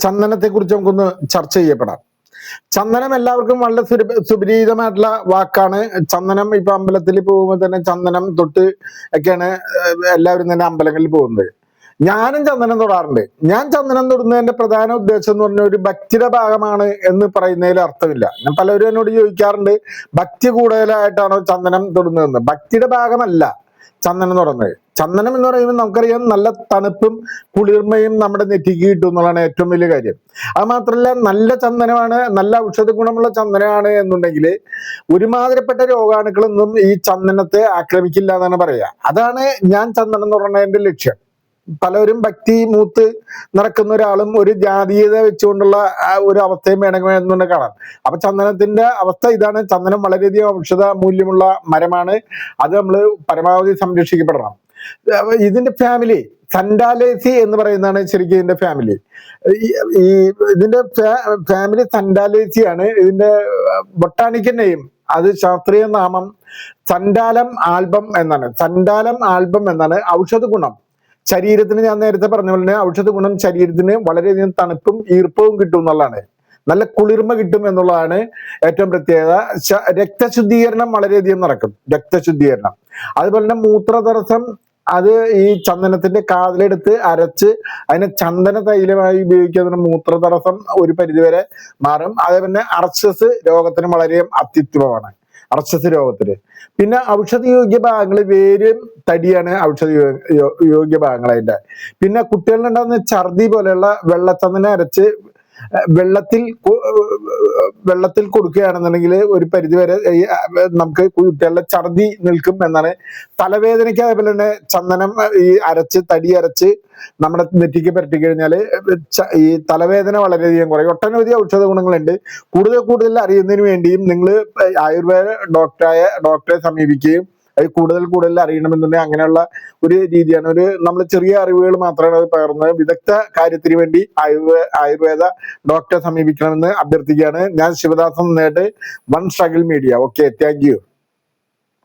ചന്ദനത്തെ കുറിച്ച് നമുക്കൊന്ന് ചർച്ച ചെയ്യപ്പെടാം. ചന്ദനം എല്ലാവർക്കും വളരെ സുപരിചിതമായിട്ടുള്ള വാക്കാണ്. ചന്ദനം ഇപ്പൊ അമ്പലത്തിൽ പോകുമ്പോൾ തന്നെ ചന്ദനം തൊട്ട് ഒക്കെയാണ് എല്ലാവരും തന്നെ അമ്പലങ്ങളിൽ പോകുന്നത്. ഞാനും ചന്ദനം തൊടാറുണ്ട്. ഞാൻ ചന്ദനം തൊടുന്നതിന്റെ പ്രധാന ഉദ്ദേശം എന്ന് പറഞ്ഞാൽ ഒരു ഭക്തിയുടെ ഭാഗമാണ് എന്ന് പറയുന്നതിൽ അർത്ഥമില്ല. ഞാൻ പലരും എന്നോട് ചോദിക്കാറുണ്ട്, ഭക്തി കൂടുതലായിട്ടാണോ ചന്ദനം തൊടുന്നതെന്ന്. ഭക്തിയുടെ ഭാഗമല്ല ചന്ദനം തൊടുന്നത്. ചന്ദനം എന്ന് പറയുമ്പോൾ നമുക്കറിയാം നല്ല തണുപ്പും കുളിർമയും നമ്മുടെ നെറ്റിക്ക് കിട്ടും എന്നുള്ളതാണ് ഏറ്റവും വലിയ കാര്യം. അത് മാത്രമല്ല, നല്ല ചന്ദനമാണ്, നല്ല ഔഷധ ഗുണമുള്ള ചന്ദനമാണ് എന്നുണ്ടെങ്കിൽ ഒരുമാതിരിപ്പെട്ട രോഗാണുക്കളൊന്നും ഈ ചന്ദനത്തെ ആക്രമിക്കില്ല എന്നാണ് പറയുക. അതാണ് ഞാൻ ചന്ദനം തൊടുന്നതിന്റെ ലക്ഷ്യം. പലരും ഭക്തി മൂത്ത് നടക്കുന്ന ഒരാളും ഒരു ജാതീയത വെച്ചുകൊണ്ടുള്ള ഒരു അവസ്ഥയും വേണമെന്നുകൊണ്ട് കാണാം. അപ്പൊ ചന്ദനത്തിന്റെ അവസ്ഥ ഇതാണ്. ചന്ദനം വളരെയധികം ഔഷധ മൂല്യമുള്ള മരമാണ്. അത് നമ്മൾ പരമാവധി സംരക്ഷിക്കപ്പെടണം. ഇതിന്റെ ഫാമിലി സൻഡാലേസി എന്ന് പറയുന്നതാണ് ശരിക്കും ഇതിന്റെ ഫാമിലി. ഈ ഇതിന്റെ ഫാമിലി സൻഡാലേസിയാണ്. ഇതിന്റെ ബൊട്ടാണിക്കൽ നെയിം, അത് ശാസ്ത്രീയ നാമം സൻഡാലം ആൽബം എന്നാണ്. സൻഡാലം ആൽബം എന്നാണ്. ഔഷധ ഗുണം ശരീരത്തിന്, ഞാൻ നേരത്തെ പറഞ്ഞ പോലെ ഔഷധ ഗുണം ശരീരത്തിന് വളരെയധികം തണുപ്പും ഈർപ്പവും കിട്ടും എന്നുള്ളതാണ്. നല്ല കുളിർമ കിട്ടും എന്നുള്ളതാണ് ഏറ്റവും പ്രത്യേകത. രക്തശുദ്ധീകരണം വളരെയധികം നടക്കും, രക്തശുദ്ധീകരണം. അതുപോലെ തന്നെ മൂത്രതടസ്സം, അത് ഈ ചന്ദനത്തിന്റെ കാതിലെടുത്ത് അരച്ച് അതിനെ ചന്ദന തൈലമായി ഉപയോഗിക്കുന്ന മൂത്രതടസ്സം ഒരു പരിധിവരെ മാറും. അതേപോലെ അർശസ് രോഗത്തിന് വളരെ അത്യുത്തമമാണ്, അർശസ് രോഗത്തിന്. പിന്നെ ഔഷധയോഗ്യ ഭാഗങ്ങൾ വേരും തടിയാണ് ഔഷധ യോഗ്യ ഭാഗങ്ങൾ അതിന്റെ. പിന്നെ കുട്ടികളിലുണ്ടാകുന്ന ഛർദി പോലെയുള്ള വെള്ളച്ചന്ദനം അരച്ച് വെള്ളത്തിൽ കൊടുക്കുകയാണെന്നുണ്ടെങ്കിൽ ഒരു പരിധിവരെ നമുക്ക് കുട്ടികളുടെ ഛർദി നിൽക്കും എന്നാണ്. തലവേദനയ്ക്ക് അതേപോലെ തന്നെ ചന്ദനം ഈ തടി അരച്ച് നമ്മുടെ നെറ്റിക്ക് പരട്ടി കഴിഞ്ഞാൽ ഈ തലവേദന വളരെയധികം കുറയും. ഒട്ടനവധി ഔഷധ ഗുണങ്ങളുണ്ട്. കൂടുതൽ അറിയുന്നതിന് വേണ്ടിയും നിങ്ങൾ ആയുർവേദ ഡോക്ടറെ സമീപിക്കുകയും അത് കൂടുതൽ അറിയണമെന്നുണ്ടെങ്കിൽ അങ്ങനെയുള്ള ഒരു രീതിയാണ്. നമ്മൾ ചെറിയ അറിവുകൾ മാത്രമാണ് അത് പകർന്നത്. വിദഗ്ധ കാര്യത്തിന് വേണ്ടി ആയുർവേദ ഡോക്ടറെ സമീപിക്കണമെന്ന് അഭ്യർത്ഥിക്കുകയാണ്. ഞാൻ Sivadasan, net one struggle media. Okay, thank U.